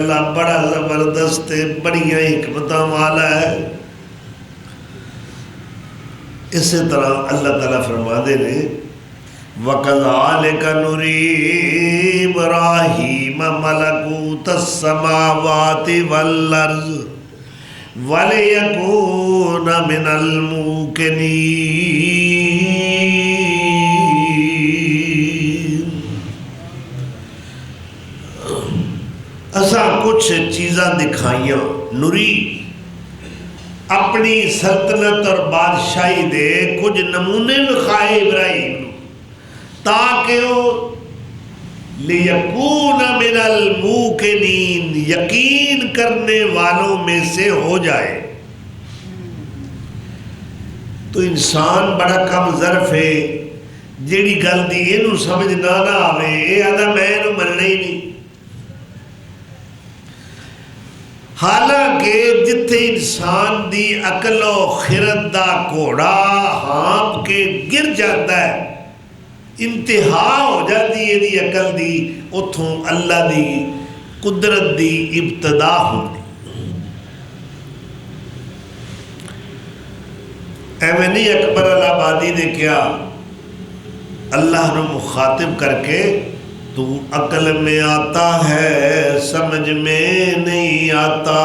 اللہ بڑا زبردست ہے، بڑی حکمتوں والا ہے۔ اسی طرح اللہ تعالیٰ فرماتے ہیں وَكَذَلِكَ نُرِي إِبْرَاهِيمَ مَلَكُوتَ السَّمَاوَاتِ وَالْأَرْضِ وَلِيَكُونَ مِنَ الْمُوقِنِينَ۔ اساں کچھ چیزاں دکھائیاں نوری اپنی سلطنت اور بادشاہی دے کچھ نمونے دکھائے ابراہیم تاکہ وہ لیکون من الموقنین یقین کرنے والوں میں سے ہو جائے۔ تو انسان بڑا کم ظرف ہے، جیڑی گل دی اینو سمجھ نہ آوے اے آدھا میں اینو مننا ہی نہیں۔ حالانکہ جتھے انسان دی عقل و خرد دا گھوڑا ہانپ کے گر جاتا ہے، انتہا ہو جاتی ہے دی عقل دی، اتھوں اللہ دی قدرت دی ابتدا ہوتی۔ ایویں نہیں اکبر الآبادی نے کیا اللہ نے مخاطب کر کے تو عقل میں آتا ہے سمجھ میں نہیں آتا،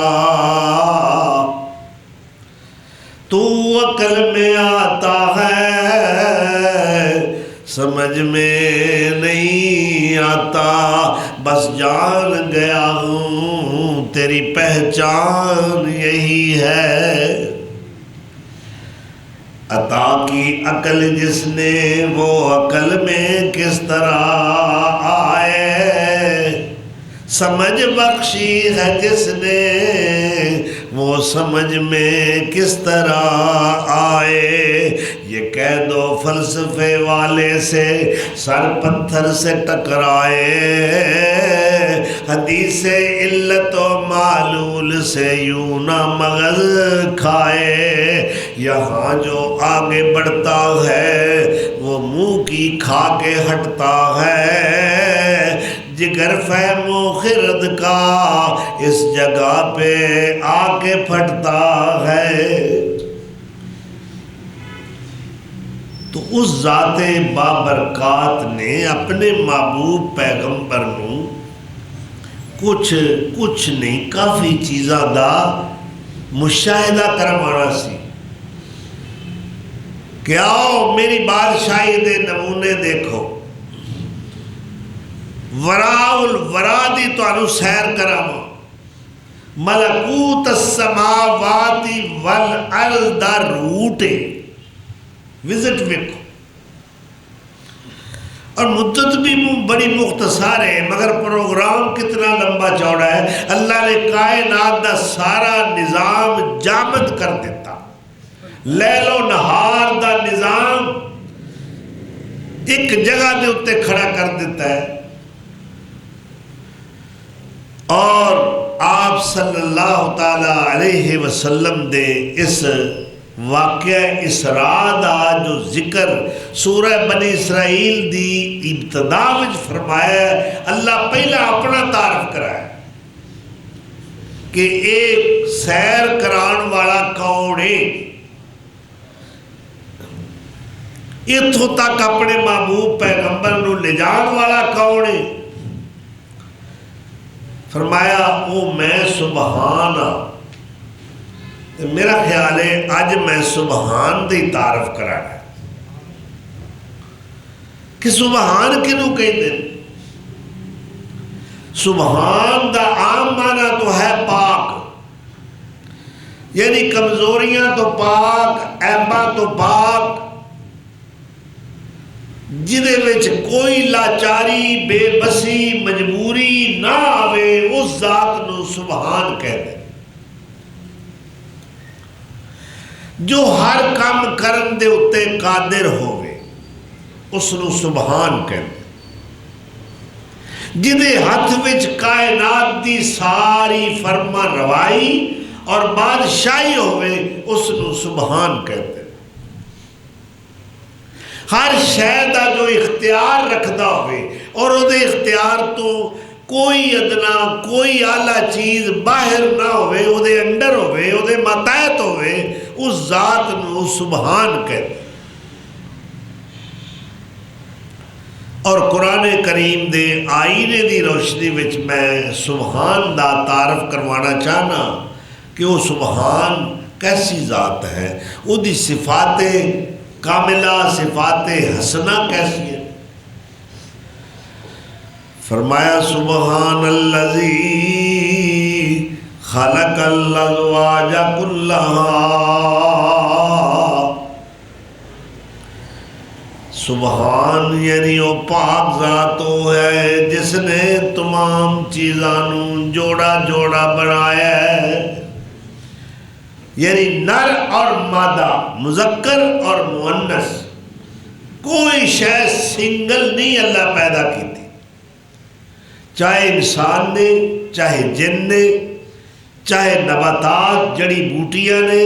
تو عقل میں آتا ہے سمجھ میں نہیں آتا، بس جان گیا ہوں تیری پہچان یہی ہے۔ عطا کی عقل جس نے وہ عقل میں کس طرح آئے، سمجھ بخشی ہے جس نے وہ سمجھ میں کس طرح آئے۔ یہ کہہ دو فلسفے والے سے سر پتھر سے ٹکرائے، حدیث علت و معلول سے یوں نہ مغز کھائے۔ یہاں جو آگے بڑھتا ہے وہ منہ کی کھا کے ہٹتا ہے، جگر فہم و خرد کا اس جگہ پہ آ کے پھٹتا ہے۔ تو اس ذات بابرکات نے اپنے محبوب پیغمبر نو کچھ نہیں کافی چیزاں دا مشاہدہ کروانا سی کہ آؤ میری بادشاہی دے نمونے دیکھو، وراء الورا دی تو انو سیر کراما، ملکوت السماوات والارض دا روٹے وزٹ ویکھو۔ اور مدت بھی بڑی مختصر ہے مگر پروگرام کتنا لمبا چوڑا ہے۔ اللہ نے کائنات دا سارا نظام جامد کر دیتا، لیل و نہار دا نظام ایک جگہ دے اتے کھڑا کر دیتا ہے۔ اور آپ صلی اللہ تعالی علیہ وسلم دے اس واقعہ اسراء دا جو ذکر سورہ بنی اسرائیل دی ابتدا وچ فرمایا ہے، اللہ پہلا اپنا تعارف کرایا کہ ایک سیر کران والا کون ہے، اتھوں تک اپنے محبوب پیغمبر نو لے جان والا کون ہے؟ فرمایا وہ میں سبحان ہاں۔ میرا خیال ہے آج میں سبحان دی تعارف کرانا ہے کہ سبحان کنوں کہتے ہیں۔ سبحان دا عام معنی تو ہے پاک، یعنی کمزوریاں تو پاک، عیباں تو پاک، جدے وچ کوئی لاچاری بے بسی مجبوری نہ آوے، اس ذات نو سبحان کہتے ہیں۔ جو ہر کام کرن دے اتے قادر ہوئے اس نو سبحان کہتے ہیں۔ جدے ہاتھ وچ کائنات دی ساری فرما روائی اور بادشاہی ہوئے اس نو سبحان کہتے ہیں۔ ہر شے دا جو اختیار رکھدا ہوئے اور او دے اختیار تو کوئی ادنا کوئی آلہ چیز باہر نہ ہوئے او دے اندر ہوئے او دے ماتحت ہوئے اس ذات نو سبحان کہتے. اور قرآن کریم دے آئینے دی روشنی وچ میں سبحان دا تعارف کروانا چاہنا کہ وہ سبحان کیسی ذات ہے، وہ دی صفات کاملہ صفات حسنہ کیسی ہے. فرمایا سبحان الذی خلق الازواج کلہا، سبحان یعنی وہ پاک ذات ہے جس نے تمام چیزانوں جوڑا جوڑا بنایا ہے، یعنی نر اور مادہ، مذکر اور مؤنث، کوئی شے سنگل نہیں اللہ پیدا کی تھی، چاہے انسان نے، چاہے جن نے، چاہے نباتات جڑی بوٹیاں نے،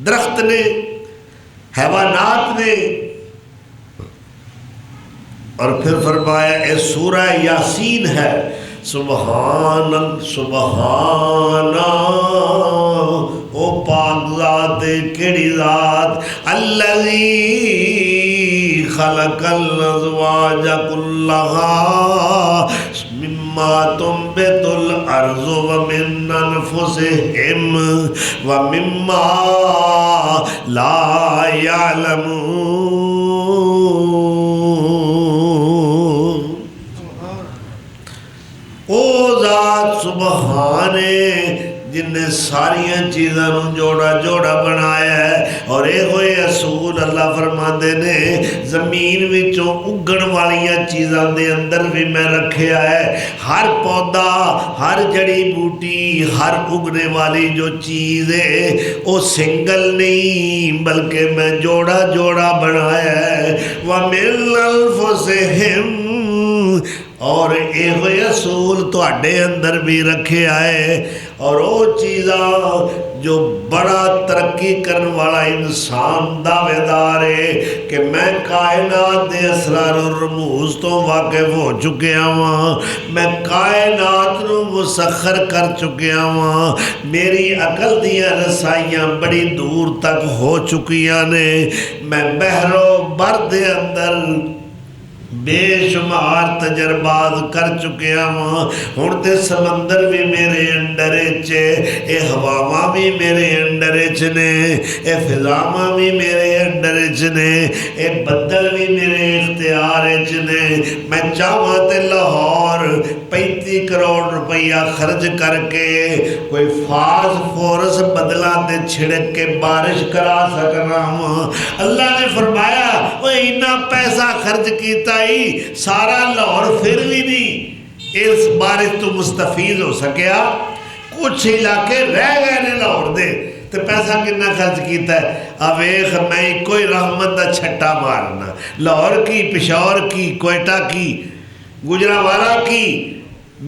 درخت نے، حیوانات نے. اور پھر فرمایا اے سورہ یاسین ہے سبحان سبحان او پاک ذات کیڑی ذات الذی خلق الازواج کلہا مما تنبت الارض ومن انفسہم ومما لا یعلمون. او ذات سبحان جن نے ساریاں چیزاں جوڑا جوڑا بنایا ہے. اور اے ہوئے اصول اللہ فرماندے نے زمین وچوں اگن والیاں چیزاں دے اندر بھی میں رکھیا ہے. ہر پودا، ہر جڑی بوٹی، ہر اگنے والی جو چیز ہے وہ سنگل نہیں بلکہ میں جوڑا جوڑا بنایا ہے. وَمِنْ أَنفُسِهِمْ، اور اے ہوئے اصول تو اڈے اندر بھی رکھے آئے. اور وہ چیزاں جو بڑا ترقی کرنے والا انسان دعوے دار ہے کہ میں کائنات دے اسرار و رموز تو واقف ہو چکیا ہوں، میں کائنات نو مسخر کر چکیا ہوں، میری عقل دیاں رسائیاں بڑی دور تک ہو چکیاں نے، میں بحر و بر دے اندر بے شمار تجربات کر چکیا ہوں. ہن تے سمندر بھی میرے انڈر چے، اے ہواواں بھی میرے انڈر چ نے، اے فضاواں بھی میرے انڈر چ نے، اے بدل بھی میرے اختیار چ نے. میں چاہواں تے لاہور 35 کروڑ روپیہ خرچ کر کے کوئی فاز فورس بدلاں تے چھڑک کے بارش کرا سکنا ہوں. اللہ نے فرمایا وہ اتنا پیسہ خرچ کیتا ہی سارا لاہور پھر بھی نہیں اس بارش تو مستفید ہو سکیا. کچھ علاقے رہ گئے نے لاہور دے تو پیسہ کتنا خرچ کیتا ہے. اب ایک میں کوئی رحمت دا چھٹا مارنا، لاہور کی، پشاور کی، کوئٹہ کی، گجرانوالہ کی،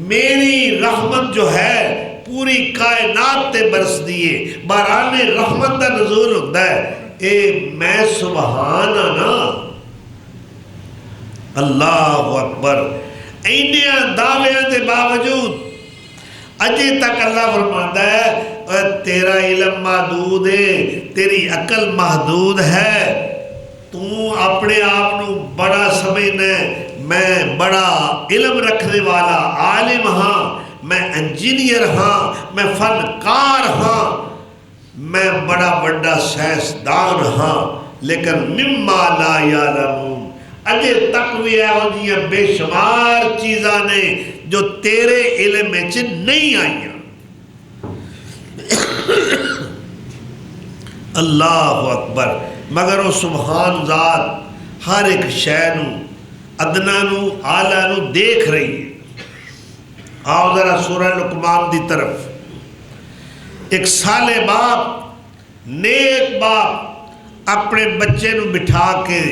میری رحمت جو ہے پوری کائنات تے برس دیے، باران رحمت دا نزول ہوتا ہے. اے میں سبحان نا اللہ اکبر. اینیاں دعویاں دے باوجود اجے تک اللہ فرماتا ہے تیرا علم محدود ہے، تیری عقل محدود ہے، تو اپنے آپ نو بڑا سمجھنا، میں بڑا علم رکھنے والا عالم ہاں، میں انجینئر ہاں، میں فنکار ہاں، میں بڑا بڑا سائنسدان ہاں، لیکن مما لا یعلمون اجے تک بھی ہے بے شمار چیزاں نے جو تیرے علم میں نہیں آئیاں. اللہ اکبر. مگر وہ سبحان ذات ہر ایک شے نو، ادنا نو، اعلیٰ نو دیکھ رہی ہے. آؤ ذرا سورہ لقمان دی طرف. ایک صالح باپ، نیک باپ اپنے بچے نو بٹھا کے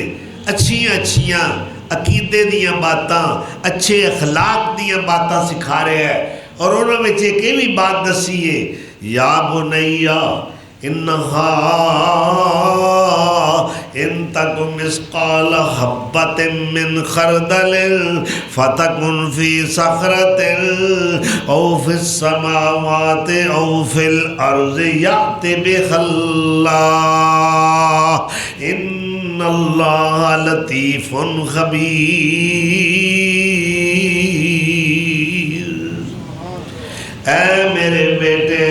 اچھیاں عقیدے دیاں باتاں، اچھے اخلاق دیاں باتاں سکھا رہے ہیں. اور انہوں نے ایک بھی بات دسی ہے، یا بنیا انہا ان تک مثقال حبۃ من خردل فتکن فی صخرۃ او فی السماوات او فی الارض یأت بها اللہ ان اللہ لطیف خبیر۔ اے میرے بیٹے،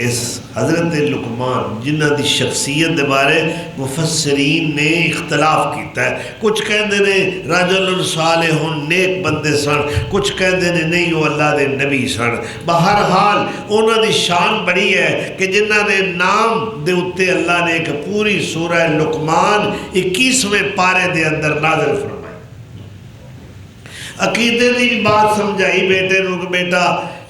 اس حضرت لقمان جنہ دی شخصیت دے بارے مفسرین نے اختلاف کیتا ہے، کچھ کہندے نے رجل صالح نیک بندے سن، کچھ کہندے نے نہیں وہ اللہ دے نبی سن۔ بہرحال انہاں دی شان بڑی ہے کہ جنہ دے نام دے اتے اللہ نے ایک پوری سورہ لقمان 21ویں پارے دے اندر نازل فرمائی۔ عقیدے دی بات سمجھائی بیٹے نو کہ بیٹا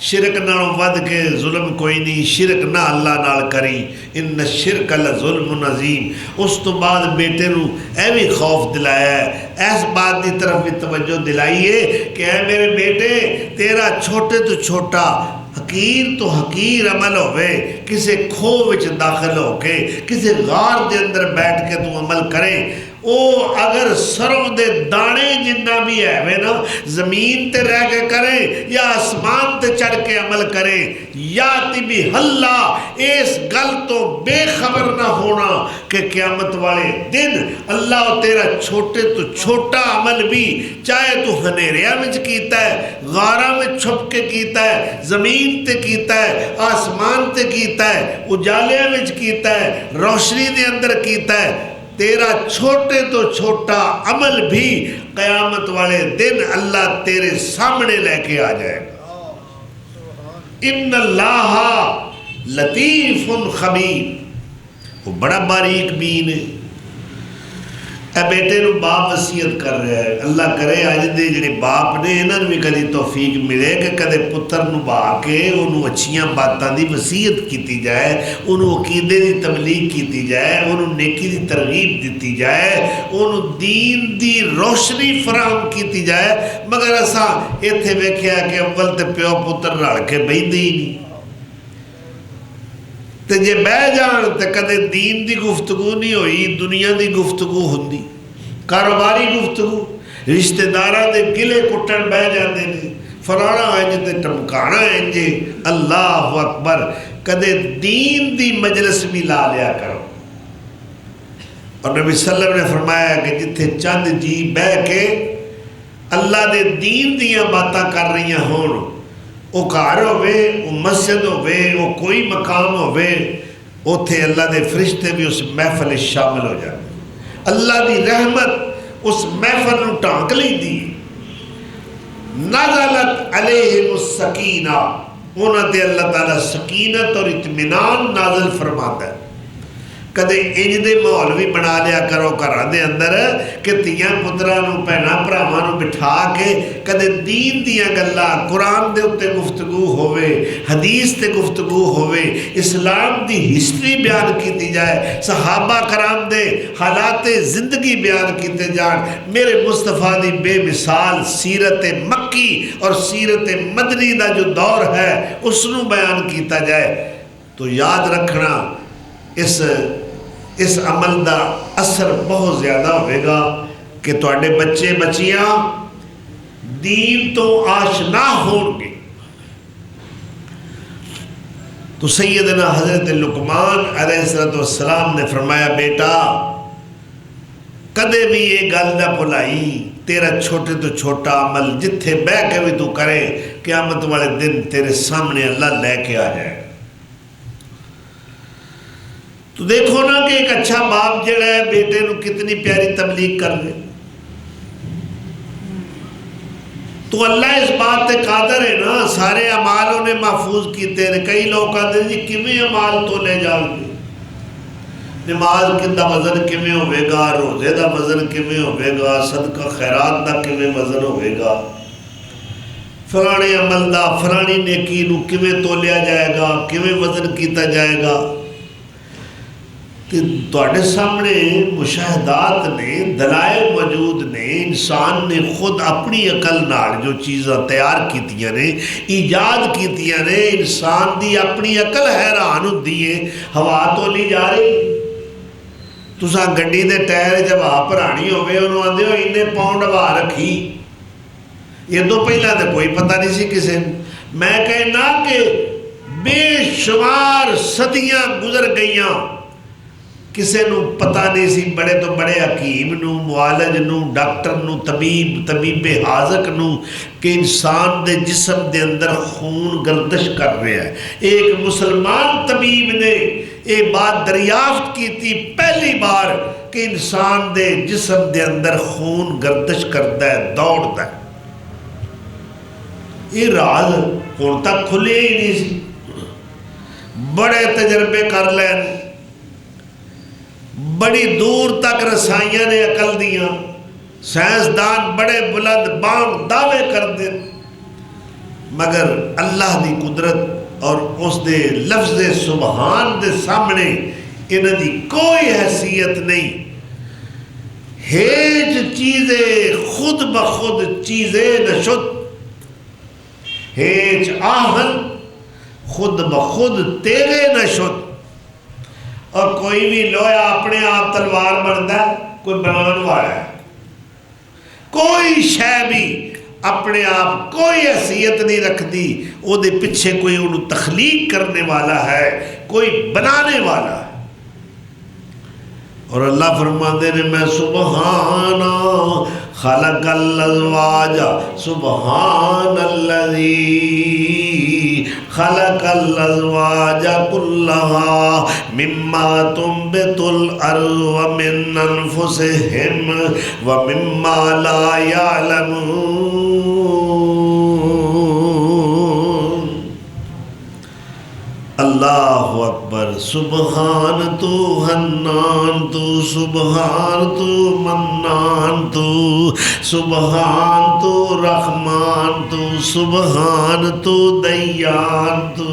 شرک نال ود کے ظلم کوئی نہیں، شرک نہ اللہ نال کری، ان الشرک لظلم عظیم۔ اس تو بعد بیٹے نو اے بھی خوف دلایا ہے، اس بات دی طرف بھی توجہ دلائیے کہ اے میرے بیٹے تیرا چھوٹے تو چھوٹا حقیر تو حقیر عمل ہوئے کسے کھو وچ داخل ہو کے کسے غار دے اندر بیٹھ کے تو عمل کرے، او اگر سروں دے دانے جنہ بھی ہے نا زمین تے رہ کے کرے یا آسمان تے چڑھ کے عمل کرے، یاتی بھی اللہ اس گل تو بے خبر نہ ہونا کہ قیامت والے دن اللہ تیرا چھوٹے تو چھوٹا عمل بھی چاہے تو ہنیریا وچ کیتا ہے، غارہ میں چھپ کے کیتا ہے، زمین تے کیتا ہے، آسمان تے کیتا ہے، اجالے وچ کیتا ہے، روشنی دے اندر کیتا ہے، تیرا چھوٹے تو چھوٹا عمل بھی قیامت والے دن اللہ تیرے سامنے لے کے آ جائے گا۔ ان اللہ لطیف خبیر، وہ بڑا باریک بین ہے۔ اے بیٹے نو باپ وصیت کر رہا ہے، اللہ کرے آج دے جڑے باپ نے انہاں نوں بھی کدی توفیق ملے کہ کدے پتر نو بہا کے انہوں اچھیاں باتاں دی وصیت کیتی جائے، انہوں عقیدے دی تبلیغ کیتی جائے، انہوں نیکی دی ترغیب دیتی جائے، انہوں دین دی روشنی فراہم کیتی جائے، مگر اساں ایتھے ویکھیا کہ اول تے پیو پتر رل کے بہندے ہی نہیں، تے جے بہ جان تے کدے دین دی گفتگو نہیں ہوئی، دنیا دی گفتگو ہوندی، کاروباری گفتگو، رشتہ داراں دے گلے کٹن بہ جاندے نے، فلانا انج تے ٹمکانا انج، اللہ اکبر، کدے دین دی مجلس بھی لا لیا کرو۔ اور نبی صلی اللہ علیہ وسلم نے فرمایا کہ جتھے چند جی بہ کے اللہ دے دین دیاں باتاں کر رہی ہون، وہ گھر ہوئے، وہ مسجد ہوئے، وہ کوئی مقام ہوئے، اوتھے اللہ دے فرشتے بھی اس محفل شامل ہو جاتے، اللہ دی رحمت اس محفل نو ٹانک لیندی، نزلت علیہم السکینہ، انہاں تے اللہ تعالیٰ سکینت اور اطمینان نازل فرماتا ہے۔ کدے انج دے ماحول بھی بنا لیا کرو گھراں دے اندر کہ تیاں پتراں نوں بھیناں بھراواں نوں بٹھا کے کدے دین دیاں گلاں قرآن دے اُتے گفتگو ہوئے، حدیث تے گفتگو ہوئے، اسلام دی ہسٹری بیان کیتی جائے، صحابہ کرام دے حالات زندگی بیان کیتے جان، میرے مصطفیٰ دی بے مثال سیرت مکی اور سیرت مدنی دا جو دور ہے اس نوں بیان کیتا جائے، تو یاد رکھنا اس عمل دا اثر بہت زیادہ ہوئے گا کہ تواڈے بچے بچیاں دین تو آشنا ہون گے۔ تو سیدنا حضرت لقمان علیہ السلام نے فرمایا بیٹا کدے بھی یہ گل نہ بھلائی، تیرا چھوٹے تو چھوٹا عمل جتھے بہ کے بھی تو کرے قیامت والے دن تیرے سامنے اللہ لے کے آ جائے۔ تو دیکھو نا کہ ایک اچھا باپ جڑا ہے بیٹے نو کتنی پیاری تبلیغ کر لے، تو اللہ اس بات تے قادر ہے نا، سارے اعمال انہیں محفوظ کیتے ہیں۔ کئی لوگ کہتے ہیں جی کیویں اعمال تو لے جاؤ گے، نماز دا وزن کیویں ہوئے گا، روزے دا وزن کیویں ہوئے گا، صدقہ خیرات دا کیویں وزن ہوئے گا، فلانے عمل دا فلانی نیکی نو کیویں تولیا جائے گا، کیویں وزن کیتا جائے گا۔ تواڈے سامنے مشاہدات نے، دلائل موجود نے، انسان نے خود اپنی عقل نال جو چیزاں تیار کیتیاں نے، ایجاد کیتیاں نے، انسان دی اپنی عقل حیران ہوندی ہے، ہوا تو نہیں جا رہی۔ تساں گڈی دے ٹائر جب ہوا بھرانی ہوئے انہوں آندے ہو انہیں پاؤنڈ ہوا رکھی، یہ تو پہلا تو کوئی پتہ نہیں سی کسے۔ میں کہنا کہ بے شمار صدیاں گزر گئیاں، کسے نو پتہ نہیں سی، بڑے تو بڑے حکیم نو، معالج نو، ڈاکٹر نو، طبیب حاذق نو، کہ انسان دے جسم دے اندر خون گردش کر رہا ہے۔ ایک مسلمان طبیب نے یہ بات دریافت کی تھی پہلی بار کہ انسان دے جسم دے اندر خون گردش کرتا ہے، دوڑتا ہے۔ یہ راز ہن تک کھلے ہی نہیں سی، بڑے تجربے کر لین، بڑی دور تک رسائیاں نے عقل دیاں، سائنسدان بڑے بلند بانگ دعوے کر دیں، مگر اللہ دی قدرت اور اس دے لفظ سبحان دے سامنے انہاں دی کوئی حیثیت نہیں۔ ہیچ چیزیں خود بخود چیزیں نشد، ہیچ آہن خود بخود تیرے نشد۔ اور کوئی بھی لویا اپنے آپ تلوار بنتا ہے، کوئی بنان والا ہے، کوئی شے بھی اپنے آپ کوئی حیثیت نہیں رکھتی، وہ دے پیچھے کوئی انہوں تخلیق کرنے والا ہے، کوئی بنانے والا ہے۔ اور اللہ فرماتے ہیں میں سبحانا خلق الازواج سبحان الذی خلق الازواج کلہا مما تنبت الارض ومن انفسہم ومما لا یعلمون۔ اللہ اکبر۔ سبحان تو حنان تو، سبحان تو منان تو، سبحان تو رحمان تو، سبحان تو دیان تو،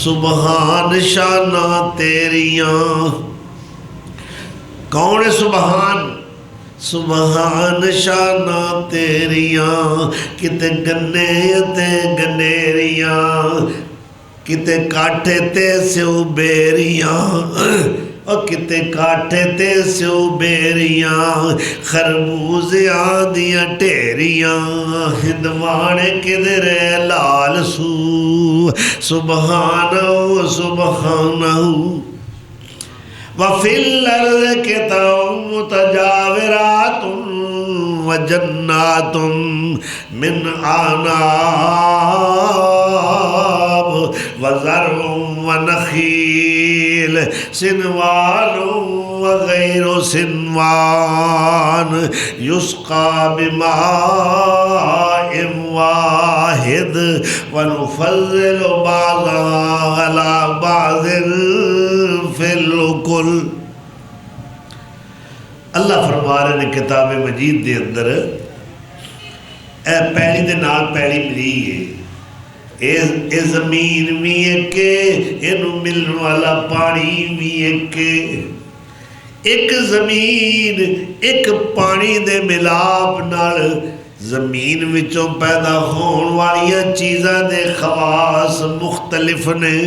سبحان شانہ تیریاں۔ کون ہے سبحان؟ سبحان شانہ تیریاں، کتے گنے تے گنیریاں، کتے کاٹھے تے سیو بیریاں، اور کتے کاٹھے تے سیو بیریاں، خربوزیاں دیاں ٹیریاں، ہندوانے کدرے لال سو، سبحانہ سبحانہ۔ وَفِي الْأَرْضِ قِطَعٌ مُتَجَاوِرَاتٌ وَجَنَّاتٌ مِّنْ أَعْنَابٍ وَزَرْعٌ وَنَخِيلٌ صِنْوَانٌ وَغَيْرُ صِنْوَانٍ يُسْقَى بِمَاءٍ وَاحِدٍ وَنُفَضِّلُ بَعْضَهَا عَلَى بَعْضٍ فِي الْأُكُلِ۔ اللہ فرما رہے ہیں کتاب مجید دے اندر، اے پیڑی دے نال پیڑی ملی ہے، اے زمین بھی ایک، اینو ملن والا پانی بھی ایک زمین ایک پانی دے ملاپ نال زمین وچوں پیدا ہون والیاں چیزاں دے خواص مختلف نے۔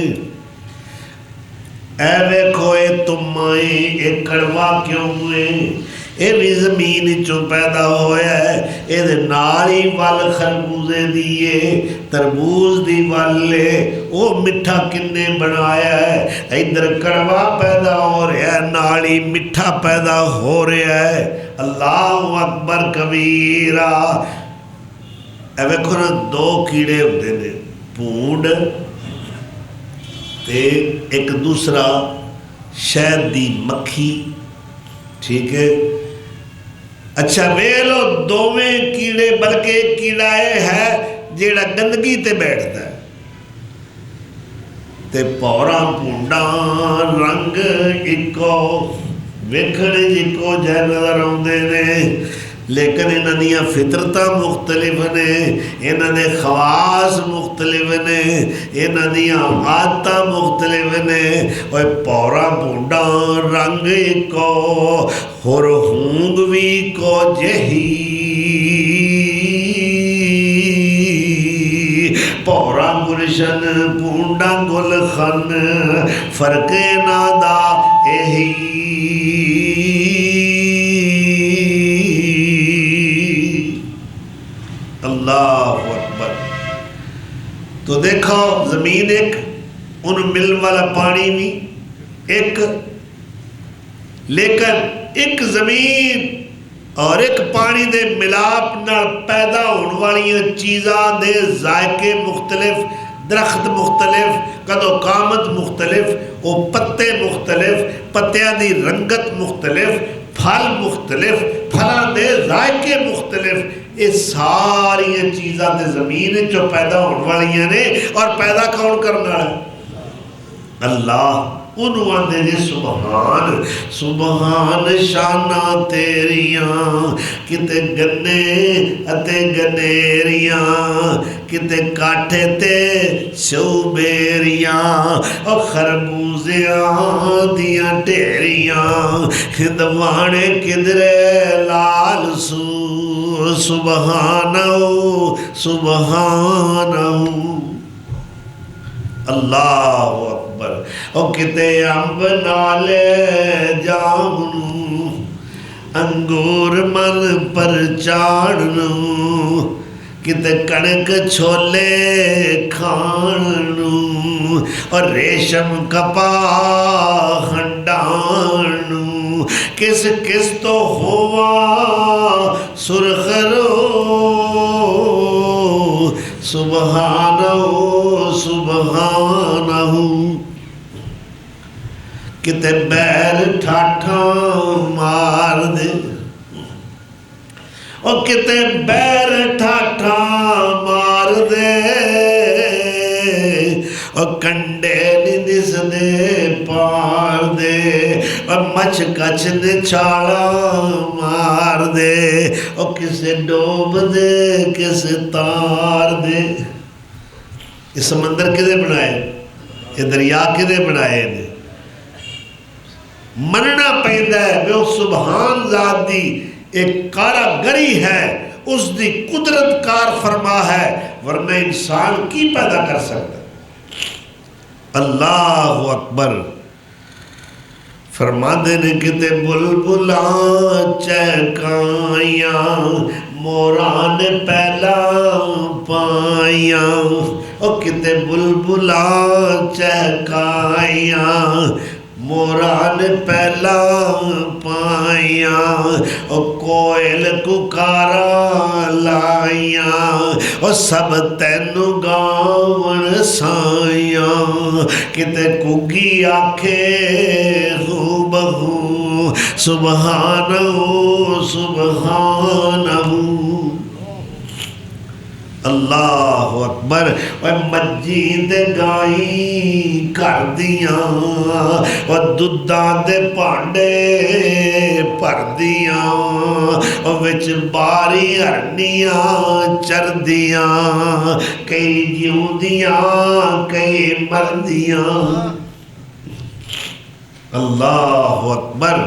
اے ویکھو اے تمائیں اے کڑوا کیوں ہوئے، اے بھی زمین چوں پیدا ہویا ہے، اے دے نالی وال خربوزے دیئے، تربوز دی والے، او مٹھا کنے بنایا ہے، ادھر کڑوا پیدا ہو رہا ہے، نالی مٹھا پیدا ہو رہا ہے۔ اللہ اکبر کبیرہ۔ اے ویکھو نا دو کیڑے ہوندے نے، پونڈ تے ایک دوسرا شہد دی مکھی، ٹھیک ہے۔ اچھا ویلو دوویں کیڑے، بلکہ ایک کیڑا ہے جیڑا گندگی تے بیٹھتا ہے، تے پوراں پونڈاں رنگ اکو، ویکھنے اکو جے نظر آندے نے، لیکن انہاں دیاں فطرتاں مختلف نے، انہاں دے خواص مختلف نے، انہاں دیاں عادتاں مختلف نے۔ اوے پورا بونڈا رنگ کو ہور ہونگ بھی کو جہی، پورا گلشن پونڈا گل خن فرق نادا اہی۔ اللہ اکبر۔ تو دیکھو زمین ایک ان مل والا پانی نہیں ایک، لیکن ایک زمین اور ایک پانی دے ملاپ نال پیدا ہونے والی چیزاں دے ذائقے مختلف، درخت مختلف، قد و قامت مختلف، وہ پتے مختلف، پتیاں دی رنگت مختلف، پھل مختلف، پھلاں دے ذائقے مختلف، یہ ساری چیزاں دے زمین جو پیدا ہونے والی نے، اور پیدا کون کرنا ہے؟ اللہ۔ انہوں آندے جی سبحان، سبحان شانہ تیریاں، کتے گنے اتے گنیریاں، کتے کاٹھے تے شوبیریاں، اور خربوزیاں دیاں ٹیریاں، ہندوانے کدرے لال سو، سبحانہو سبحانہو۔ اللہ اکبر۔ او کتے امب نالے جامنو، انگور من پر چاڑنو، کتے کڑک چھولے کھاننو، اور ریشم کپا ہنڈانو، کس کس تو ہوا سرخرو، سبحانہو سبحانہو۔ کتے بیر ٹھاٹھاں مار دے، اور کتے بیر ٹھاٹھاں مار دے، اور کنڈے نہیں دس دے پار دے، اور مچھ کچھ نے چھاڑا مار دے، اور کسے ڈوب دے کسے تار دے۔ یہ سمندر کدے بنائے؟ یہ دریا کدے بنائے نے؟ مننا پہندا ہے کہ وہ سبحان ذات دی ایک کاراگری ہے، اس دی قدرت کار فرما ہے، ورنہ انسان کی پیدا کر سکتا ہے؟ اللہ اکبر۔ فرما دے نے کتے بلبلاں چہکائیاں، موران پہلا پائیاں، او کتے بلبلاں چہکائیاں، موران پہلا پائیاں، او کوئل ککارا لائیاں، او سب تینو گاون سائیاں، کتے کگی آکھے ہو بہو، سبحانہو سبحانہو۔ اللہ اکبر۔ وہ مجید گائی کر دیاں، وہ دودھاں دے پانڈے پر دیاں، وہ وچ باری ہرنیاں چر دیاں، کئی جیوں دیاں کئی مر دیاں۔ اللہ اکبر۔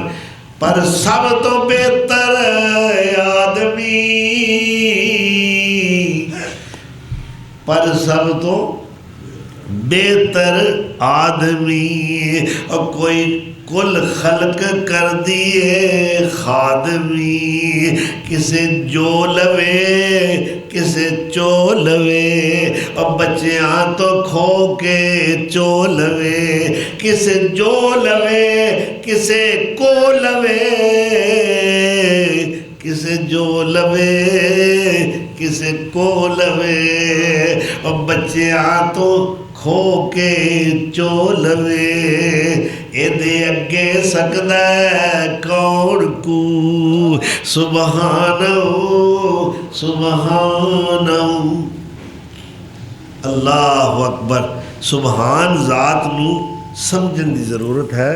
پر سب تو بہتر آدمی، پر سب تو بہتر آدمی، اور کوئی کل خلق کر دیے خادمی، کسے جو لوے کسے چو لوے، اور بچیاں تو کھو کے چو لوے، کسے جو لوے کسے کو لوے، کسے جو لوے کسے کو لوے، اور بچیاں تو کھو کے چو لوے، اے دے اگے سکدہ کون کو، سبحانہو سبحانہو۔ اللہ اکبر۔ سبحان ذات نو سمجھن دی ضرورت ہے۔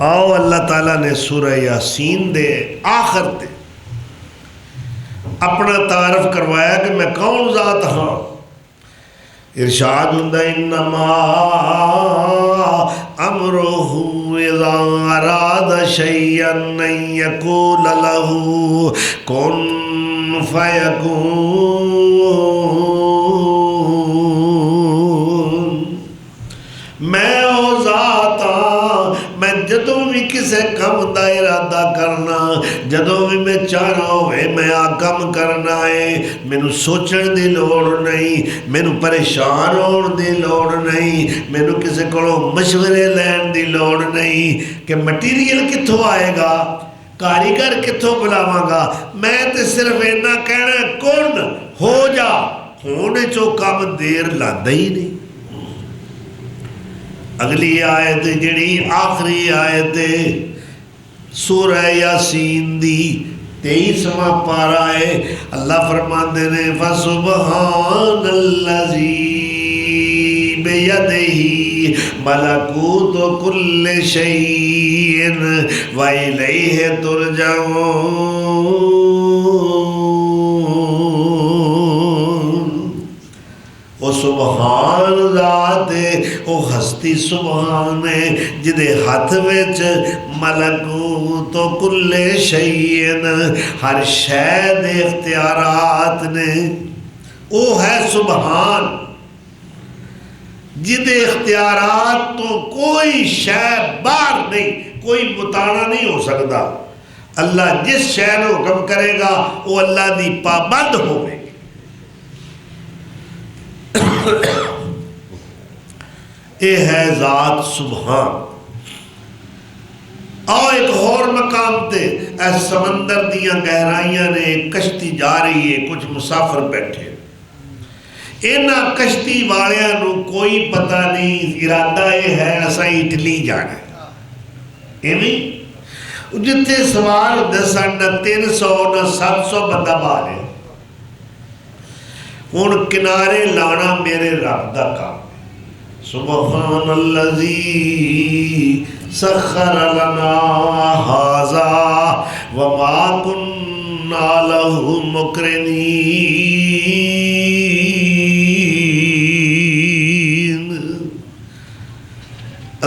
آؤ اللہ تعالیٰ نے سورہ یاسین دے آخر تے اپنا تعارف کروایا کہ میں کون ذات ہاں. ارشاد ہوندا انما امرہ اذا اراد شیئا ان یقول لہ کن فیکون. میں او ذات ہاں، میں جدوں بھی کسے کم دا ارادہ کرنا، جدوں بھی میں چاہنا ہوئے میں آ کم کرنا ہے، مینوں سوچن دی لوڑ نہیں، مینوں پریشان ہون دی لوڑ نہیں، مینوں کسے کولوں مشورے لین دی لوڑ نہیں کہ مٹیریل کتھوں آئے گا، کاریگر کتھوں بلاواں گا. میں تے صرف اینا کہنا کن ہو جا، ہونے چو کم دیر لاندا ہی نہیں. اگلی آیت جڑی آخری آیت سورہ یاسین دی 23واں پارہ ہے. اللہ فرماندے نے فسبحان الذی بیدہ ملکوت کل شیء والیہ ترجعون. وہ سبحان ذات وہ ہستی سبحان ہے جدے ہاتھ وچ ملکوت کل شیء ہر شے دے اختیارات نے. وہ ہے سبحان جدے اختیارات تو کوئی شے باہر نہیں، کوئی متانا نہیں ہو سکتا. اللہ جس شے نو حکم کرے گا وہ اللہ دی پابند ہوئے. اے ہے ذات سبحان. آؤ ایک اور مقام تے اے سمندر دیاں گہرائیاں نے ایک کشتی جا رہی ہے، کچھ مسافر بیٹھے. اینا کشتی والیاں نو کوئی پتہ نہیں، ارادہ یہ ہے اسا اٹلی جانا ہے. ایویں جتھے سوار ہوندے سن نہ 300 نہ 700 بندہ باہر ہے. ہن کنارے لانا میرے رب دا کام. سبحان الذی سخر لنا ھذا وما كنا له مقرنین.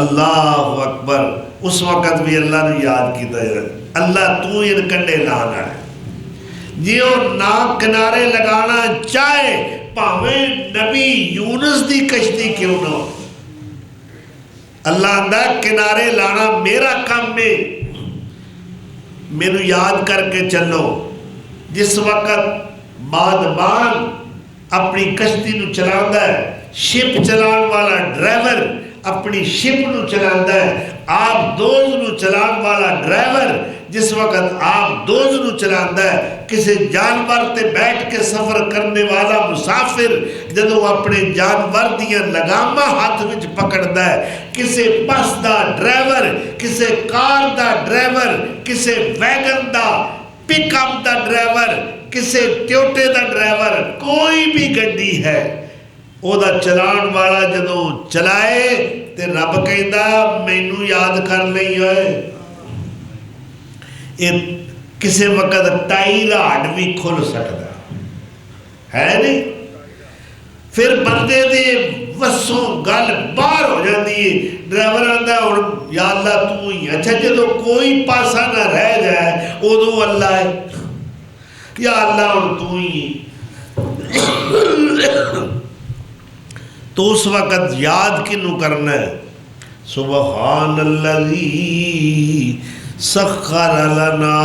اللہ اکبر. اس وقت بھی اللہ نے یاد کیتا ہے اللہ تو ان کنڈے لانا ہے جی اور نا کنارے لگانا چاہے پاویں نبی یونس دی کشتی کیوں نہ ہو. اللہ آندہ کنارے لانا میرا کام میں. میرے یاد کر کے چلو جس وقت بادبان اپنی کشتی نو چلاندہ ہے، شپ چلان والا ڈرائیور اپنی شپ نو چلاندہ ہے، آپ دوز نو چلان والا ڈرائیور جس وقت آپ دوز نو چلاندہ ہے، کسی جانور تے بیٹھ کے سفر کرنے والا مسافر جدو اپنے جانور دیاں لگامہ ہاتھ وچ پکڑدا ہے، کسی بس دا ڈرائیور، کسی کار دا ڈرائیور، کسی vegan the pick up the driver, کسی ٹیوٹے دا ڈرائیور، کوئی بھی گڈی ہے او دا چلان والا جدو چلائے تے رب کہندا مینوں یاد کر لئی ہوئے. کسی وقت ٹائی راڈ بھی کھل سکتا ہے نہیں. پھر بندے دے وسوں گل باہر ہو جاتی ہے. ڈرائیور آندا ہن یا اللہ تو ہی. اچھا جدو کوئی پاسا نہ رہ جائے ادو اللہ ہے یا اللہ ہن تو ہی. تو اس وقت یاد کنوں کرنا ہے سبحان الذی سخر لنا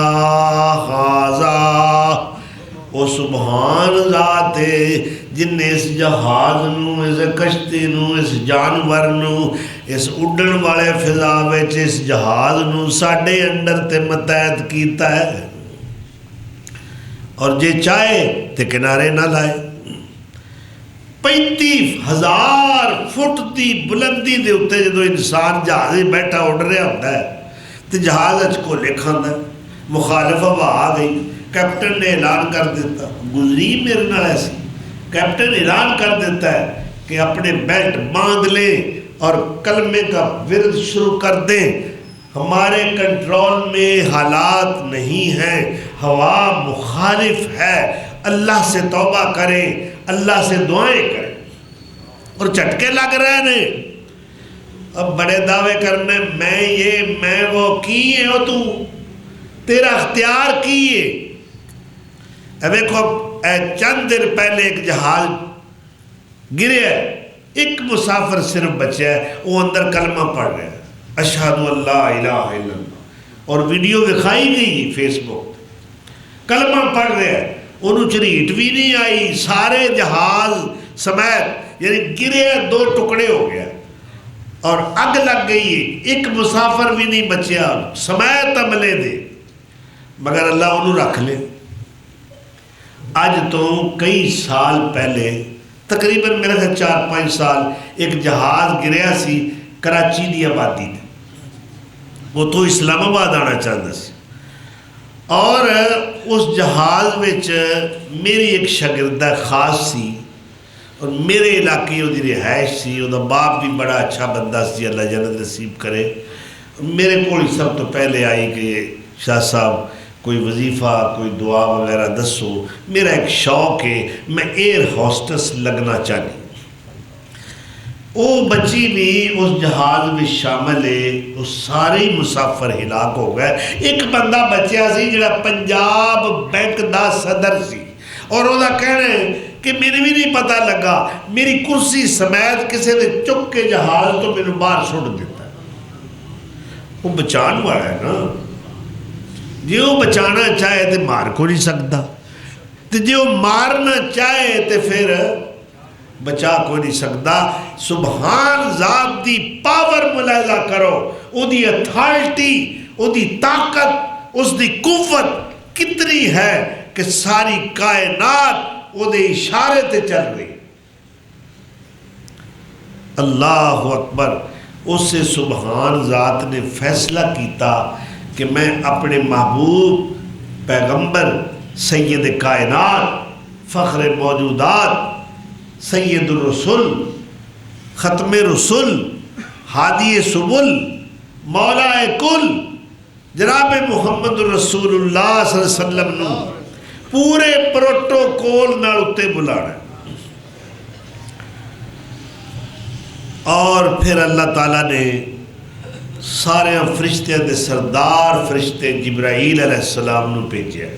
ھذا. وہ سبحان ذات ہے جن نے اس جہاز نو، اس کشتی نو، اس جانور نو، اس اڈن والے فضا وچ اس جہاز نو ساڈے انڈر تے متحد کیتا ہے. اور جے چاہے تے کنارے نہ لائے. 35,000 فٹ دی بلندی دے اتے جدو انسان جہاز بیٹھا اڑ رہا ہوتا ہے تو جہاز اچ کو لکھاندہ ہے. مخالف ہوا آ گئی، کیپٹن نے اعلان کر دیتا، گزری میرے نال ایسی، کیپٹن اعلان کر دیتا ہے کہ اپنے بیلٹ باندھ لیں اور کلمے کا ورد شروع کر دیں. ہمارے کنٹرول میں حالات نہیں ہیں، ہوا مخالف ہے، اللہ سے توبہ کریں، اللہ سے دعائیں کریں، اور چٹکے لگ رہے ہیں۔ اب بڑے دعوے کرنے میں یہ میں وہ کیے ہو، تو تیرا اختیار کیے۔ دیکھو چند دن پہلے ایک جہاز گرے ہے، ایک مسافر صرف بچا ہے، وہ اندر کلمہ پڑھ رہا ہے، اشہد ان لا الہ الا اللہ، اور ویڈیو دکھائی گئی فیس بک، کلمہ پڑھ رہا ہے، انہوں چریٹ بھی نہیں آئی، سارے جہاز سمیت یعنی گرے، دو ٹکڑے ہو گیا اور اگ لگ گئی، ایک مسافر بھی نہیں بچیا سمیت عملے دے، مگر اللہ انہوں رکھ لے۔ آج تو کئی سال پہلے، تقریباً میرے سے 4-5 سال، ایک جہاز گریا سی کراچی دی آبادی تھی، وہ تو اسلام آباد آنا چاہتا سی، اور اس جہاز وچ میری ایک شاگردہ خاص سی، اور میرے علاقے وہ رہائش سی، وہ باپ بھی بڑا اچھا بندہ سی، اللہ جنت نصیب کرے۔ میرے کو سب تو پہلے آئی کہ شاہ صاحب کوئی وظیفہ، کوئی دعا وغیرہ دسو، میرا ایک شوق ہے، میں ایئر ہوسٹس لگنا چاہتی۔ وہ بچی بھی اس جہاز میں شامل ہے، وہ سارے مسافر ہلاک ہو گئے، ایک بندہ بچیا سی جڑا پنجاب بینک دا صدر سی، اور وہ کہنا ہے کہ میرے بھی نہیں پتہ لگا، میری کرسی سمیت کسی نے چک کے جہاز تو میرے باہر سٹ دیتا ہے۔ وہ بچان ہوا ہے نا، جی وہ بچانا چاہے تو مار کو نہیں سکتا، تو جی وہ مارنا چاہے تو پھر بچا کو نہیں سکتا۔ سبحان ذات دی پاور ملاحظہ کرو، او دی اتھارٹی، او دی طاقت، اس دی قوت کتنی ہے کہ ساری کائنات او دے اشارے تے چل رہی۔ اللہ اکبر۔ اس سے سبحان ذات نے فیصلہ کیتا کہ میں اپنے محبوب پیغمبر سید کائنات، فخر موجودات، سید الرسل، ختم رسل، ہادی سبل، مولا کل جناب محمد رسول اللہ صلی اللہ علیہ وسلم نے پورے پروٹوکول نال اتے بلانا، اور پھر اللہ تعالیٰ نے سارے فرشتے دے سردار فرشتے جبرائیل علیہ السلام نو بھیجیا،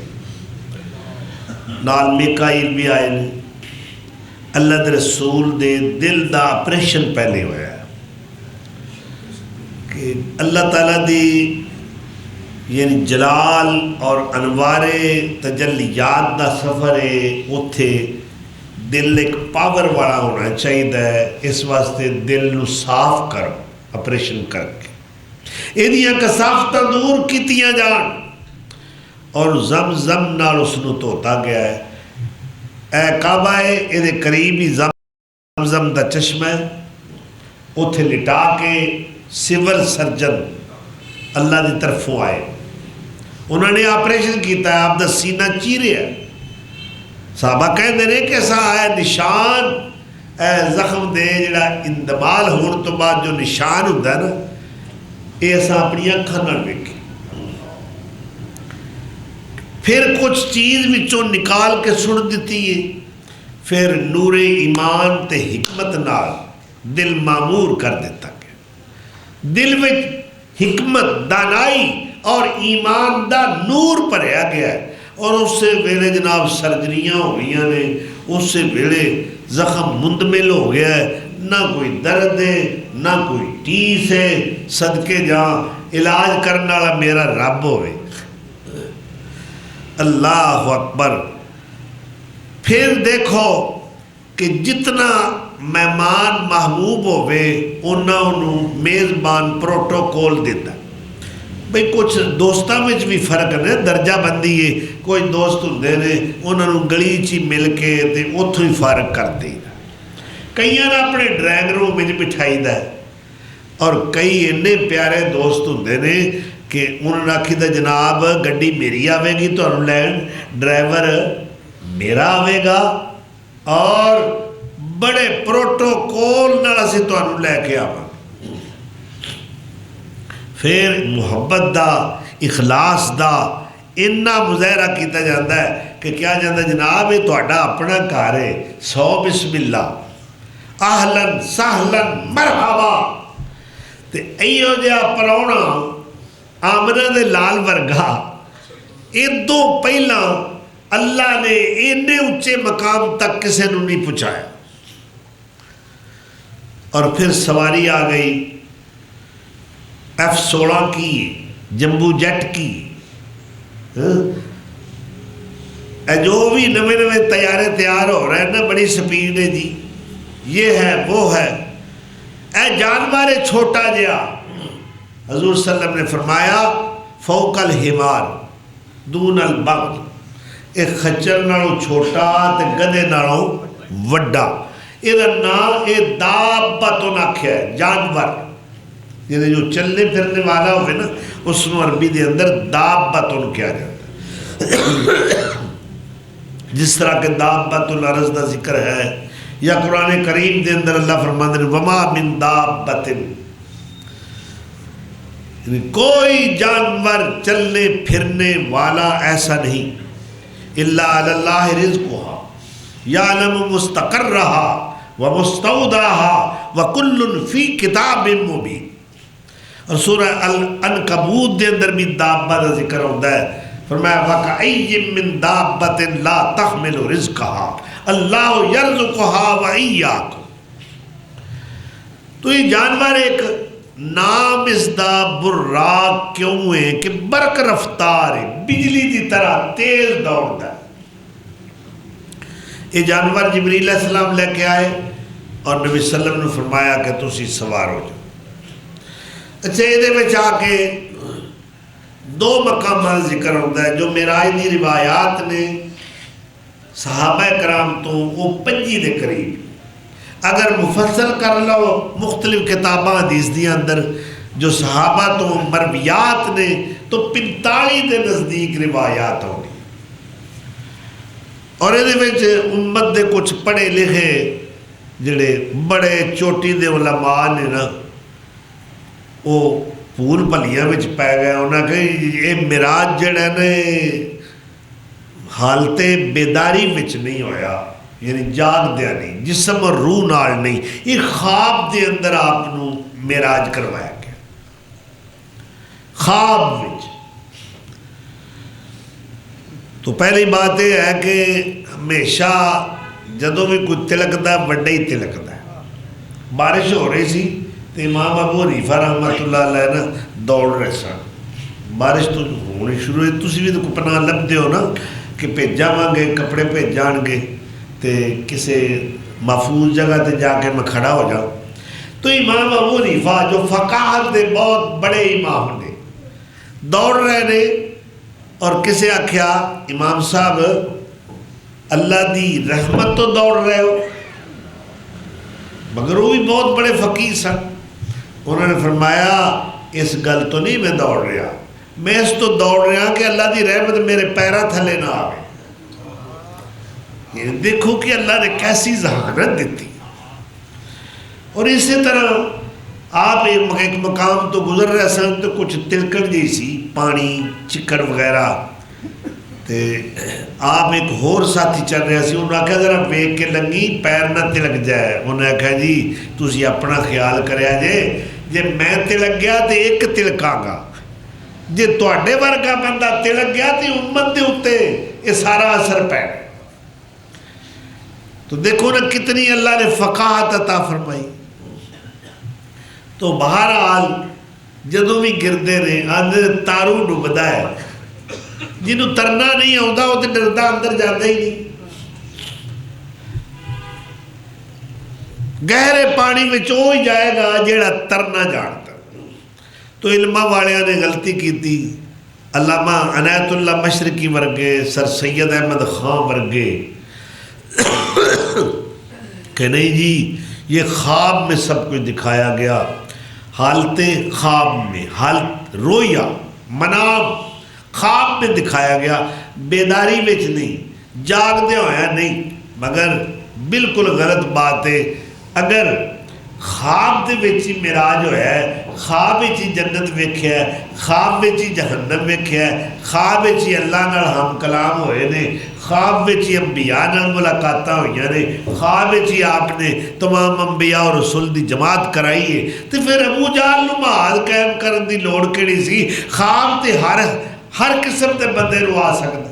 نال میکائیل بھی آئے نے۔ اللہ دے رسول دے دل دا آپریشن پہلے ہویا ہے کہ اللہ تعالیٰ دی یعنی جلال اور انوار تجلیات دا سفر ہے، اتھے دل ایک پاور والا ہونا چاہیے، اس واسطے دل نو صاف کرو آپریشن کر کے، ایدیاں کثافتاں دور کیتیاں جان، اور زمزم نال اس نو دھوتا گیا ہے۔ اے کعبہ ہے، ایدے قریب ہی زمزم دا چشمہ ہے، اتھے لٹا کے سول سرجن اللہ دی طرفوں آئے، انہوں نے آپریشن کیتا ہے، آپ دا سینہ چیرے ہے، صحابہ کہتے ہیں کہ ایسا آئے نشان، اے زخم دے جڑا اندمال ہون تو بعد جو نشان ہوتا ہے نا، ایسا اپنی اکھاں نہ دیکھی، پھر کچھ چیز وچوں نکال کے سن دیتی ہے، پھر نور ایمان تے حکمت نال دل معمور کر دیتا گیا، دل وچ حکمت، دانائی اور ایمان دا نور بھریا گیا ہے، اور اس سے ویلے جناب سرجریاں ہو گئی نے، اس سے ویلے زخم مندمل ہو گیا ہے، نہ کوئی درد ہے نہ کوئی ٹیس ہے، صدقے جہاں علاج کرنے والا میرا رب ہوئے۔ اللہ اکبر۔ پھر دیکھو کہ جتنا مہمان محبوب ہوئے انہوں میزبان پروٹوکول دیتا ہے۔ بھئی کچھ دوستاں میں بھی فرق ہے، درجہ بندی ہے، کوئی دوست ہوندے نے انہوں گلی چی مل کے اتھوں ہی فارغ کر دی، کئیاں نے اپنے ڈرائنگ روم میں بٹھائی دا ہے، اور کئی اتنے پیارے دوست ہوندے نے کہ انہوں نے آکھی دا جناب گڈی میری آوے گی تو انہوں لین، ڈرائیور میرا آوے گا، اور بڑے پروٹوکول نال اسی تو انہوں لے کے آواں۔ پھر محبت دا اخلاص دا اتنا مظاہرہ کیتا جاتا ہے کہ کیا جاتا جناب یہ تہاڈا اپنا گھر ہے، 100 بسم اللہ، اہلن سہلن مرحبا۔ تے ایو جہا پراؤنا آمنہ دے لال ورگا ادوں پہلا اللہ نے اینے اونچے مقام تک کسے نوں نہیں پہنچایا۔ اور پھر سواری آ گئی F-16 کی، جمبو جیٹ کی، جو بھی نوے نوے طیارے تیار ہو رہے ہیں نا، بڑی سپیڈ ہے جی، یہ ہے وہ ہے۔ اے جانور چھوٹا جیا، حضور صلی اللہ علیہ وسلم نے فرمایا فوق الحمار دون البغل، ایک خچر نالوں چھوٹا تے گدے نالوں وڈا۔ یہ نام اے دابتن آکھیا ہے، جانور یہ جو چلنے پھرنے والا ہوئے نا، اس نے عربی دے اندر دابتن کیا جاتا ہے۔ جس طرح کہ دابت الارض دا ذکر ہے، یا قرآن کریم دے اندر اللہ فرماتے ہیں وما من دابت، یعنی کوئی جانور چلنے پھرنے والا ایسا نہیں، الا علی اللہ رزقھا یعلم مستقرھا ومستودعھا وکل فی کتاب مبین۔ اور سورہ العنکبوت دے اندر بھی دابہ دا ذکر ہوتا ہے، فرمایا وَكَأَيٍّ مِّن دَابَّةٍ لَا تَحْمِلُ رِزْقَهَا اللَّهُ يَرْزُقُهَا وَإِيَّاكُمْ۔ تو یہ جانور ایک نام اس دا براق کیوں ہے کہ برق رفتار ہے، بجلی دی طرح تیز دوڑتا ہے۔ یہ جانور جبریل علیہ السلام لے کے آئے اور نبی صلی اللہ علیہ وسلم نے فرمایا کہ تسی سوار ہو جاؤ۔ اچھا یہ میں آ کے دو مقامات ذکر ہوتا ہے جو معراج دی روایات نے صحابہ کرام تو وہ 25 دے قریب، اگر مفصل کر لو مختلف کتاباں حدیث دی اندر جو صحابہ تو مرویات نے تو 45 دے نزدیک روایات ہوں گی۔ اور یہ امت دے کچھ پڑھے لکھے جڑے بڑے چوٹی دے علماء نے نا، وہ پھول پلیاں وچ پی گئے، انہاں کہ یہ معراج جڑا نا حالت بیداری وچ نہیں ہویا، یعنی جاگ دیا نہیں، جسم اور روح نال نہیں، یہ خواب دے اندر آپ نو معراج کروایا گیا، خواب وچ۔ تو پہلی بات یہ ہے کہ ہمیشہ جدوں بھی کوئی تلکدا وڈا ہی تلکدا ہے۔ بارش ہو رہی سی تو امام ابو حنیفہ رحمۃ اللہ علیہ نا دوڑ رہے سن، بارش تو ہونی شروع ہوئی، تسی بھی تو پناہ لبدے ہو نا کہ بھیجاواں گے کپڑے بھیجان گے تے کسے محفوظ جگہ تے جا کے میں کھڑا ہو جاؤں۔ تو امام ابو حنیفہ جو فقاہت دے بہت بڑے امام نے دوڑ رہے نے، اور کسے آکھیا امام صاحب اللہ دی رحمت تو دوڑ رہے ہو، مگر وہ بھی بہت بڑے فقیر سن۔ انہوں نے فرمایا اس گل تو نہیں میں دوڑ رہا، میں اس تو دوڑ رہا کہ اللہ دی رحمت میرے پیرا تھلے نہ آوے۔ یہ دیکھو کہ اللہ نے کیسی ذہانت دیتی۔ اور اسی طرح آپ ایک مقام تو گزر رہے سن تو کچھ تلکن جی سی، پانی چکر وغیرہ، تے آپ ایک ہور ساتھی چل رہے سی، انہوں نے آکھا ذرا ویک کے لنگی پیر نہ تلک جائے۔ انہوں نے آکھا جی تسی اپنا خیال کریا جے میں تلک گیا تے ایک تلکاں گا، جے تواڈے ورگا بندہ تلک گیا تے امت دے اتے یہ سارا اثر پے۔ تو دیکھو نا کتنی اللہ نے فقاہت عطا فرمائی۔ تو بہرحال جدوں بھی گردے نے آندے تارو ڈبدا ہے، جنہوں ترنا نہیں آتا وہ تو ڈردا اندر جاتا ہی نہیں۔ گہرے پانی میں ہی جائے گا جیڑا ترنا جانتا۔ تو علماء والیاں نے غلطی کی تھی، علامہ عنایت اللہ مشرقی ورگے، سر سید احمد خان ورگے، کہ نہیں جی یہ خواب میں سب کچھ دکھایا گیا، حالت خواب میں، حالت رویا منام خواب میں دکھایا گیا، بیداری وچ نہیں، جاگ دے ہویا نہیں۔ مگر بالکل غلط بات ہے، اگر خواب دے وچ ہی معراج ہویا ہے خواب وچ ہی جنت ویکھیا ہے، خواب وچ ہی جہنم ویکھیا ہے، خواب وچ ہی اللہ نال ہم کلام ہوئے نے، خواب وچ ہی انبیاء نال ملاقاتاں ہوئیاں نے، خواب وچ ہی آپ نے تمام انبیاء اور رسول دی جماعت کرائی ہے، تے پھر ابو جہل نوں محاذ قائم کرن دی لوڑ کیڑی سی؟ خواب تے ہر قسم دے بندے نوں آ سکدا۔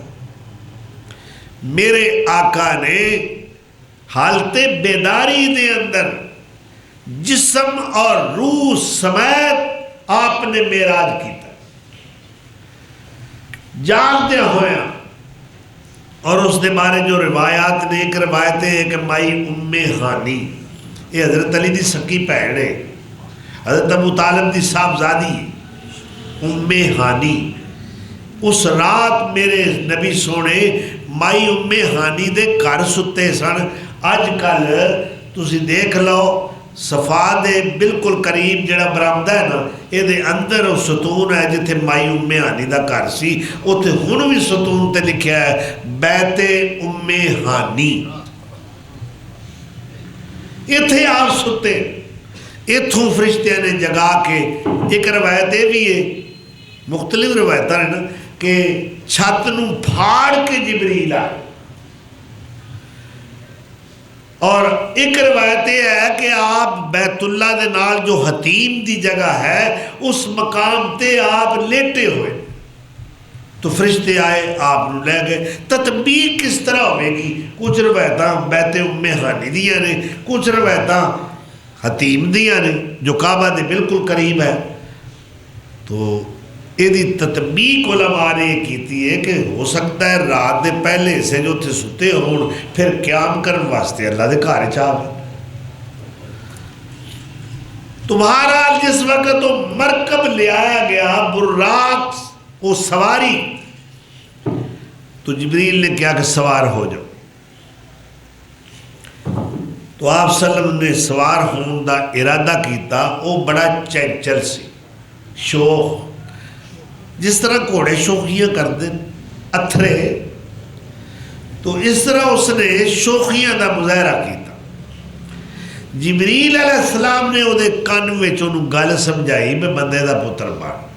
میرے آقا نے حالت بیداری دے اندر جسم اور روح سمیت آپ نے معراج کیتا، جاگدے ہوئے، اور اس دے بارے جو روایات نے، ایک روایت ہے کہ مائی ام ہانی، یہ حضرت علی دی سکی بہن ہے، حضرت ابو طالب دی صاحبزادی ام ہانی، اس رات میرے نبی سونے مائی ام ہانی دے گھر ستے سن۔ اج کل تسی دیکھ لو صفا دے بالکل قریب جڑا برآمدہ ہے نا، یہ دے اندر وہ ستون ہے جتھے مائی ام ہانی دا گھر سی، اوتھے ہن بھی ستون تے لکھیا ہے بیت ام ہانی۔ ایتھے آپ ستے، ایتھوں فرشتیاں نے جگا کے، ایک روایت یہ بھی ہے، مختلف روایتاں ہیں نا، کہ چھت نوں پھاڑ کے جبریل آئے، اور ایک روایت یہ ہے کہ آپ بیت اللہ دے نال جو حتیم دی جگہ ہے اس مقام تے آپ لیٹے ہوئے، تو فرشتے آئے آپ نو لے گئے۔ تطبیق کس طرح ہوئے گی؟ کچھ روایتاں بیت ام ہانی دیاں نے، کچھ روایتاں حتیم دیاں نے جو کعبہ دے بالکل قریب ہے، تو یہ تطبیق علماء نے یہ کیتی ہے کہ ہو سکتا ہے رات دے پہلے سے جو تھے ستے ہون، پھر قیام کرن واسطے اللہ دے گھر چاہ تمہارا جس وقت وہ مرکب لے آیا گیا براق وہ سواری، تو جبریل نے کیا کہ سوار ہو جاؤ، تو آپ صلی اللہ علیہ وسلم نے سوار ہون دا ارادہ کیتا۔ وہ بڑا چنچل سی، شوخ، جس طرح گھوڑے شوخیاں کرتے اتھرے، تو اس طرح اس نے شوخیاں دا مظاہرہ کیتا۔ جبریل علیہ السلام نے وہ کان وچ انہوں گل سمجھائی میں بندے دا پتر بن،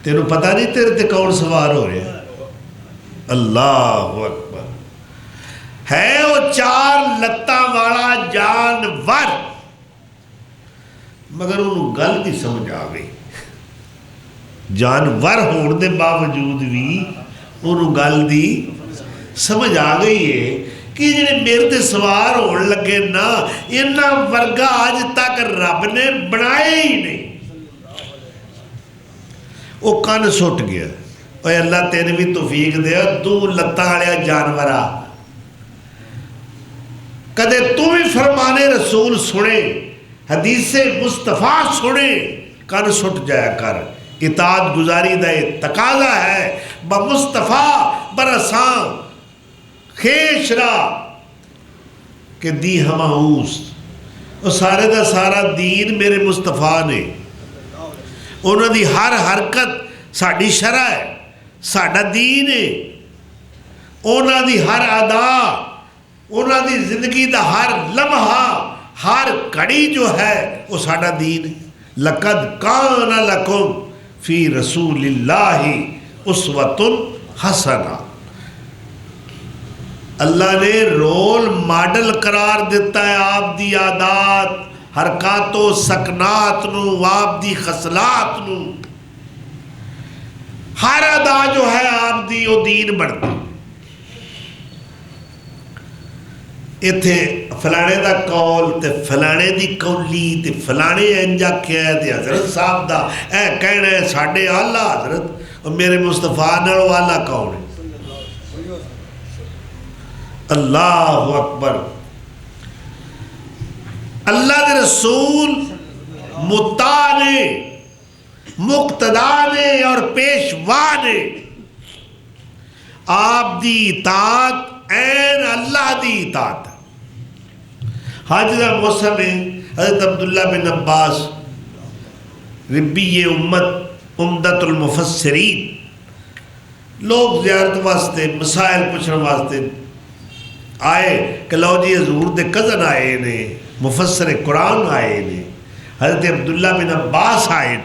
تینوں پتہ نہیں تیرے تے کون سوار ہو رہا ہے؟ اللہ اکبر، ہے وہ 4 لتاں والا جانور، مگر انہوں گل نہیں سمجھ آ گئی، جانور ہون دے باوجود بھی انہوں گل دی سمجھ آ گئی ہے کہ جنہیں میرے تے سوار ہون لگے نا، انہا ورگا آج تک رب نے بنائے ہی نہیں۔ وہ کان سٹ گیا، اے اللہ تیرے بھی توفیق دے، 2 لتاں والے جانورا، کدے تو بھی فرمان رسول سنے، حدیث مصطفیٰ سنے، کان سٹ جایا کر۔ اطاعت گزاری دا تقاضا ہے، بمصطفیٰ برساں خیش را کہ دی ہماؤس، وہ سارے دا سارا دین میرے مصطفیٰ نے، انہوں دی ہر حرکت ساڑی شرع ہے، ساڑا دین ہے، انہوں دی ہر ادا، انہوں دی زندگی دا ہر لمحہ، ہر کڑی جو ہے وہ ساڑا دین ہے۔ لَقَدْ كَانَ لَكُمْ فی رسول اللہ اسوۃ حسنہ، اللہ نے رول ماڈل قرار دیتا ہے آپ دی عادات، حرکات و سکنات نو، آپ دی خصلات نو، ہر ادا جو ہے آپ دی وہ دین بڑھتا۔ ایتھے فلانے دا قول تے فلانے دی قولی تے فلانے انجا کیا ہے تے حضرت صاحب دا اے کہنا ہے ساڑھے آلہ حضرت، اور میرے مصطفیٰ نڑو آلہ کون ہے؟ اللہ اکبر۔ اللہ دے رسول مطاع نے، مقتدا نے اور پیشوا نے، آپ دی اطاعت این اللہ دی اطاعت۔ حج دا موسم ہے، حضرت عبداللہ بن عباس ربی امت عمدۃ المفسرین، لوگ زیارت واسطے مسائل پوچھنے واسطے آئے کہ لو جی حضور دے کزن آئے نے، مفسر قرآن آئے نے، حضرت عبداللہ بن عباس آئے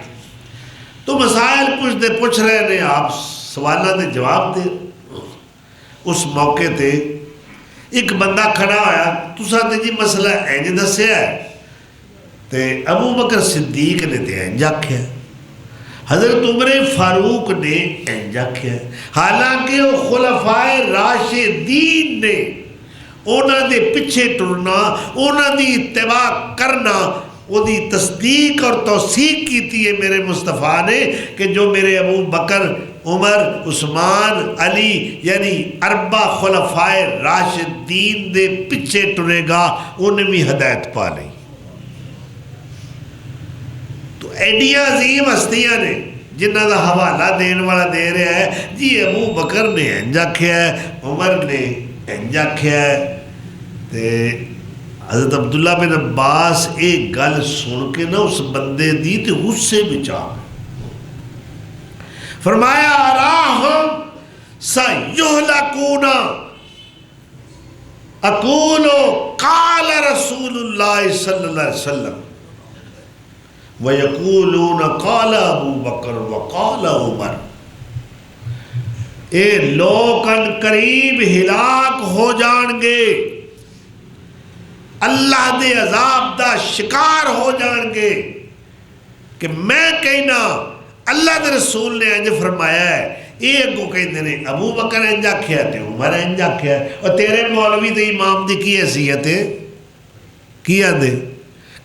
تو مسائل پوچھ رہے نے، آپ سوالوں کے جواب دے۔ اس موقع تے ایک بندہ کھڑا ہویا، تساں تے جی مسئلہ انج دسیا ہے، تے ابو بکر صدیق نے تے انج آکھیا، حضرت عمر فاروق نے انج آکھیا، حالانکہ وہ خلفائے راشدین نے، انہاں دے پیچھے ٹرنا، انہاں دی اتباع کرنا، وہ دی تصدیق اور توثیق کیتی ہے میرے مصطفیٰ نے کہ جو میرے ابو بکر، عمر، عثمان، علی یعنی اربع خلفائے راشدین دے پیچھے ٹرے گا انہیں بھی ہدایت پا لئی۔ تو ایڈیاں عظیم ہستیاں نے جنہ دا حوالہ دین والا دے رہا ہے جی ابو بکر نے انج آکھیا ہے، عمر نے انج آکھیا ہے۔ تے حضرت عبداللہ بن عباس ایک گل سن کے نا اس بندے دی تے غصے بچا فرمایا اراہم سیہلکون اقولو قال رسول اللہ صلی اللہ علیہ وسلم وَيَقُولُونَ قَالَ أَبُو بَكْرَ وَقَالَ عُمَرَ، اے لوگ ان قریب ہلاک ہو جان گے، اللہ دے عذاب دا شکار ہو جان گے کہ میں کہنا اللہ دے رسول نے انج فرمایا ہے، ایک کو کہتے ہیں ابو بکر انج آکھیا تے عمر انج آکھیا، اور تیرے مولوی تے امام دی کی حیثیت ہے؟ کی آندے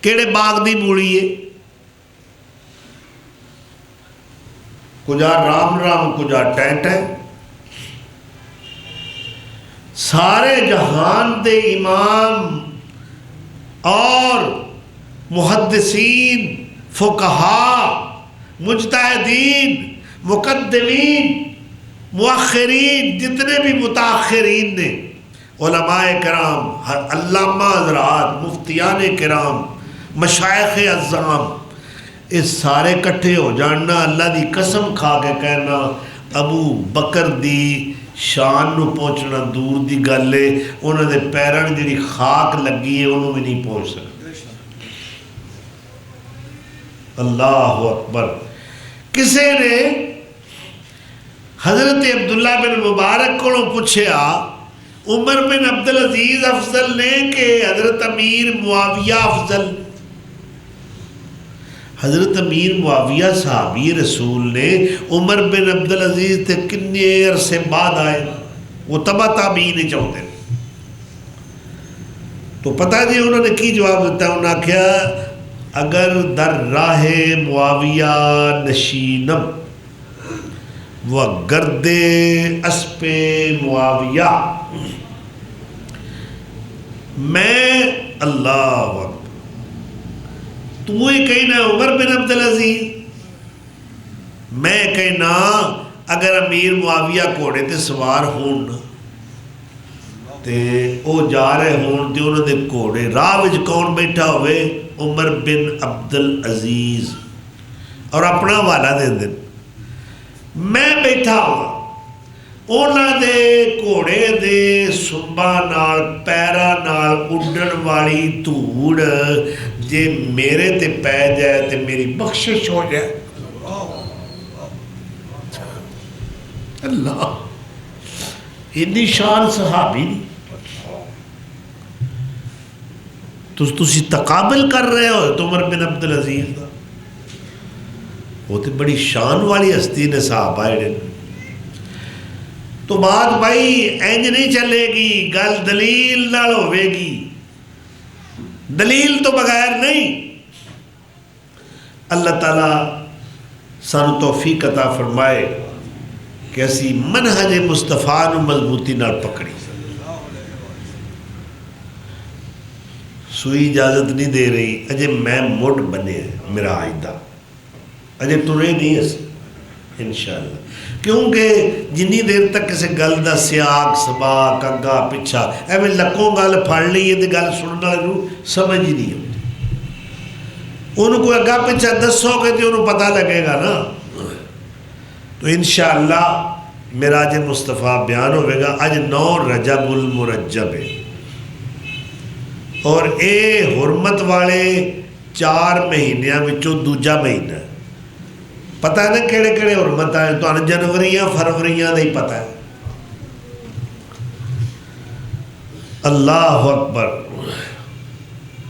کیڑے باغ دی موڑی ہے؟ کجا رام رام کجا ٹین ٹین، سارے جہان دے امام اور محدثین، فقہاء، مجتہدین، مقدمین، مؤخرین، جتنے بھی متاخرین نے، علماء کرام، علامہ حضرات، مفتیان کرام، مشائخ اعظام، اس سارے کٹھے ہو جاننا، اللہ دی قسم کھا کے کہنا ابو بکر دی شان نو پہنچنا دور دی گل ہے، انہوں نے پیرن جی خاک لگی ہے انہوں بھی نہیں پہنچ سکتے۔ اللہ اکبر۔ کسی نے حضرت عبداللہ بن مبارک کو پوچھا عمر بن عبدالعزیز افضل نے کہ حضرت امیر معاویہ افضل؟ حضرت امیر معاویہ صحابی رسول نے عمر بن عبدالعزیز تے کنے عرصے بعد آئے، وہ تبا تابعین چاہتے ہیں۔ تو پتہ جی انہوں نے کی جواب دیتا ہے؟ انہوں نے کہا اگر در راہ معاویہ نشینم و گرد اسپ معاویہ، میں اللہ اکبر، تو یہ کہنا عمر بن عبدالعزیز، میں کہنا اگر امیر معاویہ گھوڑے تے سوار ہون تے او جا رہے ہون تے انہوں نے گھوڑے راہ وچ کون بیٹھا ہوئے؟ عمر بن عبدالعزیز، اور اپنا والا دے دن میں بیٹھا ہوا، انہوں دے گھوڑے دے سنبا نال پیرا نال اڈن والی دھوڑ جے میرے تے پہ جائے تے میری بخشش ہو جائے۔ اللہ، اتنی شان صحابی نہیں، تسی تقابل کر رہے ہو تو عمر بن عبدالعزیز دا، وہ تے بڑی شان والی ہستی نے صحابہ جڑے۔ تو بات بھائی انج نہیں چلے گی، گل دلیل نال ہوے گی، دلیل تو بغیر نہیں۔ اللہ تعالیٰ سانو توفیق عطا فرمائے کہ اسی منہج مصطفیٰ نو مضبوطی نال پکڑی۔ سوئی اجازت نہیں دے رہی، اجے میں مڈ بنے میرا آئندہ، اجے ٹرے نہیں اس انشاءاللہ، کیونکہ جنی دیر تک کسی گل دا سیاق سباق اگا پچھا ایویں لکوں گل پھڑ لی ہے تو گل سننا سمجھ ہی نہیں ہوتی، انہوں کوئی اگا پچھا دسو گے تو انہوں پتہ لگے گا نا۔ تو انشاءاللہ معراج مصطفیٰ بیان ہوئے گا، اج 9 رجب المرجب ہے، اور اے حرمت والے 4 ਮਹੀਨਿਆਂ ਵਿੱਚੋਂ ਦੂਜਾ ਮਹੀਨਾ। ਪਤਾ ਨਾ ਕਿਹੜੇ ਕਿਹੜੇ ਹੁਰਮਤ ਹੈ ਤੁਹਾਨੂੰ, ਜਨਵਰੀਆਂ ਫਰਵਰੀਆਂ ਦਾ ਹੀ ਪਤਾ ਹੈ। ਅੱਲਾਹੁ ਅਕਬਰ।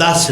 10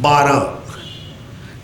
12।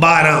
12।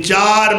4